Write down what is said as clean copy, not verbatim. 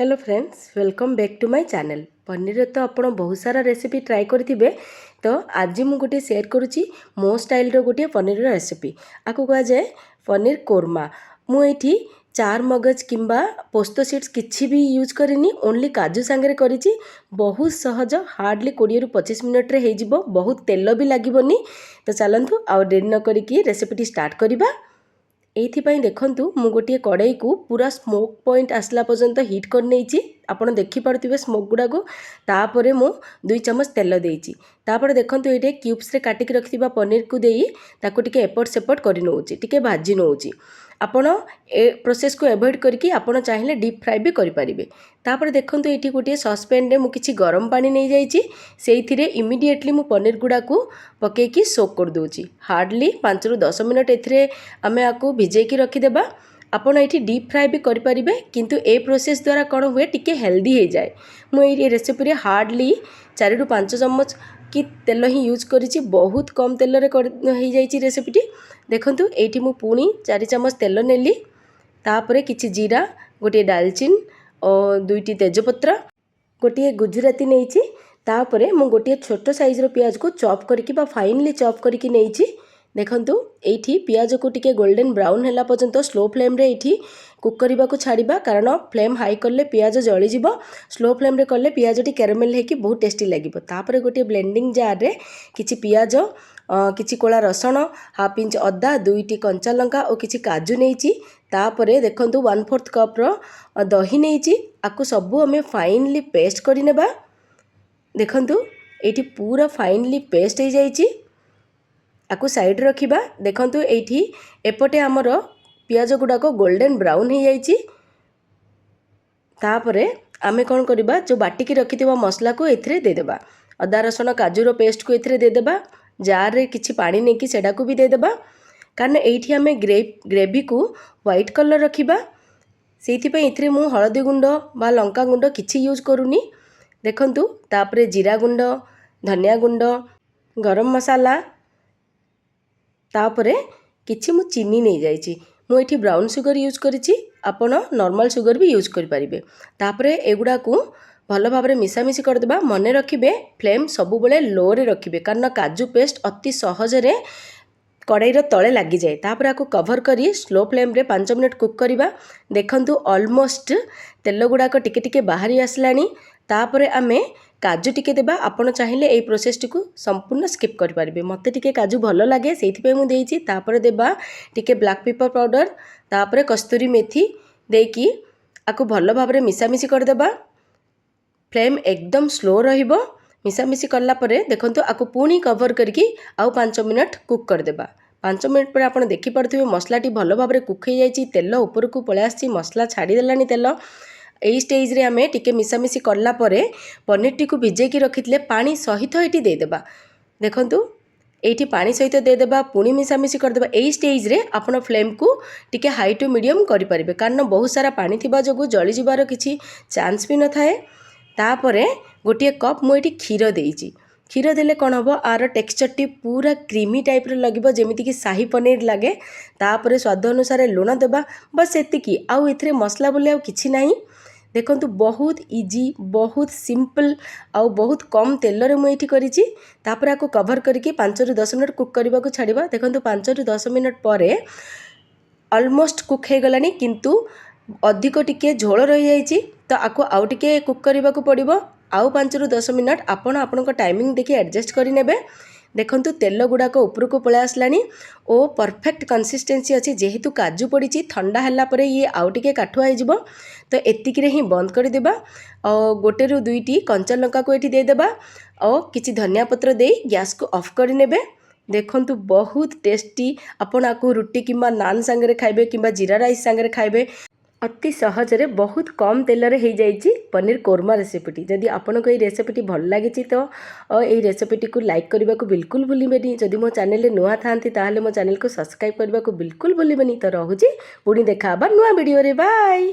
Hello friends, welcome back to my channel. Paneer तो आप बहुत सारा रेसिपी ट्राए करेंगे। तो आज मुझे गोटे शेयर करुच्ची मो स्टाइल गोटे पनीर रेसिपी। आपको कह जाए पनीर कोरमा। मुझे 4 मगज किंबा पोस्तो सीड्स किसी भी यूज करनी, ओनली काजू सांगे करी। बहुत सहज, हार्डली 20 ରୁ 25 मिनट हो, बहुत तेल भी लगनी। तो चलतु आउ डेरी न करी रेसिपी स्टार्ट करवा। एइथिपाई देखंतु मु गोटे कड़ाई को पूरा स्मोक पॉइंट आसला पर्यंत हीट कर नहीं। आपड़ देखिपे स्मोक गुड़ा को तापर मु 2 चम्मच तेल देइछि। तापर देखंतु ये क्यूब्स रे काटिक रखिबा पनीर को देई ताको टिके एपट सेपट कर नउछि, टिके भाजी नउछि। आपण ए प्रोसेस को एवॉइड करके आपण चाहिए डीप फ्राए भी करें। तापर देखंतु ये गोटे ससपैन रे मु किछि गरम पानी नहीं जाइछि, सेइथिरे इमिडिएटली मु पनीर गुड़ा को पकेकी सोक कर दोछि। हार्डली 5 ରୁ 10 मिनट एथिरे आमे आकु भिजेकी रखिदेबा। आपण ये डीप फ्राए भी करें, किंतु ए प्रोसेस द्वारा कौन हुए टिके हेल्दी हो जाए। मुझे रेसिपी रे हार्डली 4 ରୁ 5 चम्मच कि तेल ही यूज करी, बहुत कम तेल रे रेसिपीटी। देखंतु एठी मु पुणी 4 चम्मच तेल नेली। तापरे किछि जीरा, गोटे डालचिन और 2टी तेजपत्र, गोटे गुजराती नहीं। तापरे मु गोटे छोट साइज रो प्याज को चॉप करके बा फाइनली चॉप करके नहीं। देखंतु एठी प्याज को टिके गोल्डन ब्राउन हैला पर्यंत स्लो फ्लेम रे एठी कुक करबा को छाड़िबा, कारण फ्लेम हाई करले प्याज जळी जिवो। स्लो फ्लेम रे करले प्याज टी कैरेमेल हेकी बहुत टेस्टी लागिवो। तापरे गोटे ब्लेंडिंग जार रे किछि प्याज, किछि कोला रसुण, हाफ इंच अदा, 2टी कंचा लंका और किछि काजू नहीं। तापरे देखंतु 1/4 कप रो दही नहीं। आकु सबु हमें फाइनली पेस्ट करि नेबा। देखंतु एठी पूरा फाइनली पेस्ट हो जाइछि। आकु साइड रखिबा। देखंतु एठी एपटे हमर पियाज गुड़ाक गोल्डन ब्राउन हो जाइछि। तापरे आमे कौन करबा, जो बाटिकी रखिथिबा मसला को एथिरे दे देबा। अदा रसुण काजू रो पेस्ट को एथिरे दे देबा। जार रे किछि पानी नेकी सेडा को भी दे देबा, कारण एठी हमें ग्रेवी को व्हाइट कलर रखिबा। सेइथि पई एथिरे मु हळदी गुंड बा लंका गुंड किछि यूज करूनी। देखंतु तापरे जीरा गुंड, धनिया गुंड, गरम मसाला, तापरे किछि मु चीनी नहीं जाइछि। मु एठी ब्राउन सुगर यूज करिछि, आपण नॉर्मल सुगर भी यूज करि परिबे। तापरे एगुडा को भल भाबरे मिसामिसी कर देबा। मने रखिबे फ्लेम सबु बेले लो रे रखिबे, कारण काजू पेस्ट अति सहज रे कड़ाई तले लगी जाए। तापर आपको कवर करी स्लो फ्लेम रे 5 मिनट कुक करवा। देखंतु ऑलमोस्ट तेल गुड़ाक टिके टिके बाहरी आसलानी। तापर आमे काजू टिके देबा। आपण चाहिए এই प्रोसेस टिको संपूर्ण स्किप कर पारिबे। मते टिके काजू भलो लागे सेइथि मु देइछि। तापर देबा टिके ब्लैक पेपर पाउडर, तापर कस्तूरी मेथी देकी आकु भलो भाबरे मिसामिसी कर देबा। फ्लेम एकदम स्लो रहिबो। मिसामिसी कला परे देखंतु आकु पुणी कवर करके आउ 5 मिनट कुक कर देबा। 5 मिनट पर आपण देखि पारथिबे मसलाटी भलो भाबरे कुक हो जाइछि। तेल ऊपर को पळे आछि, मसला छाड़ी देलानी तेल। एई स्टेज रे आमे टिके मिसामिसी कला परे पनीर टी को भिजेकी रखिथिले पानी सहित एटी दे देबा। देखंतु एठी पानी सहित दे देबा, पुणी मिसामिसी कर देबा। एई स्टेज रे आपण फ्लेम को टिके हाई टू मीडियम करि परिबे, कारण बहुत सारा पानी थिबा जोगु जळी जिबार किछि चांस भी न थाए। तापरे गोटे कप मुझे क्षीर देइछि। क्षीर देले कौन हम, आर टेक्सचर टी पूरा क्रीमी टाइप रे लगिबो, जेमिति कि शाही पनीर लागे। तापरे स्वाद अनुसार लुण देबा, बस एतिकी। आउ एथिरे मसला बोले आउ किछि नाही। देखंतु बहुत इजी, बहुत सिंपल, आउ बहुत कम तेल रे मुझे करिछि। तापर आको कवर करके 5 ରୁ 10 मिनट कुक करबा को छाड़िबा। देखंतु 5 ରୁ 10 मिनट परे ऑलमोस्ट कुक हो गलानी, किंतु अधिक टिके झोल रही जाइछि। तो आको आउ टिके कुक करबा को पड़िबो। आउ 5 ରୁ 10 मिनट आपण आपणक टाइमिंग देखि एडजस्ट करि नेबे। देखंतु तेल गुड़ाक ऊपर को पळे आसलानी ओ परफेक्ट कंसिस्टेंसी अछि। जेहेतु काजू पड़िछि, ठंडा हल्ला परे ये आउ टिके काठुआ हो जिवो। तो एतिकी रे ही बंद कर देबा। और गोटे ରୁ 2टी कंचा लंका को एठी दे देबा और किछि धनिया पत्र देई गैस को ऑफ कर नेबे। देखंतु बहुत टेस्टी। आपण आको रुटी किंबा नान संगे खाइबे किंबा जीरा राइस संगे खाइबे। अति सहज रे बहुत कम तेल रे हो जाइछि पनीर कोरमा रेसिपीटी। जदि आपनको ये रेसिपीटी भल लागिछि तो ये रेसिपीटी को लाइक करबा को बिल्कुल भूलिबेनी। जदि मो चैनल रे नुआ थांती ताहले मो चैनल को सब्सक्राइब करबा को बिल्कुल भूलिबेनी। तो रहुछि पुणी देखा नुआ वीडियो रे। बाय।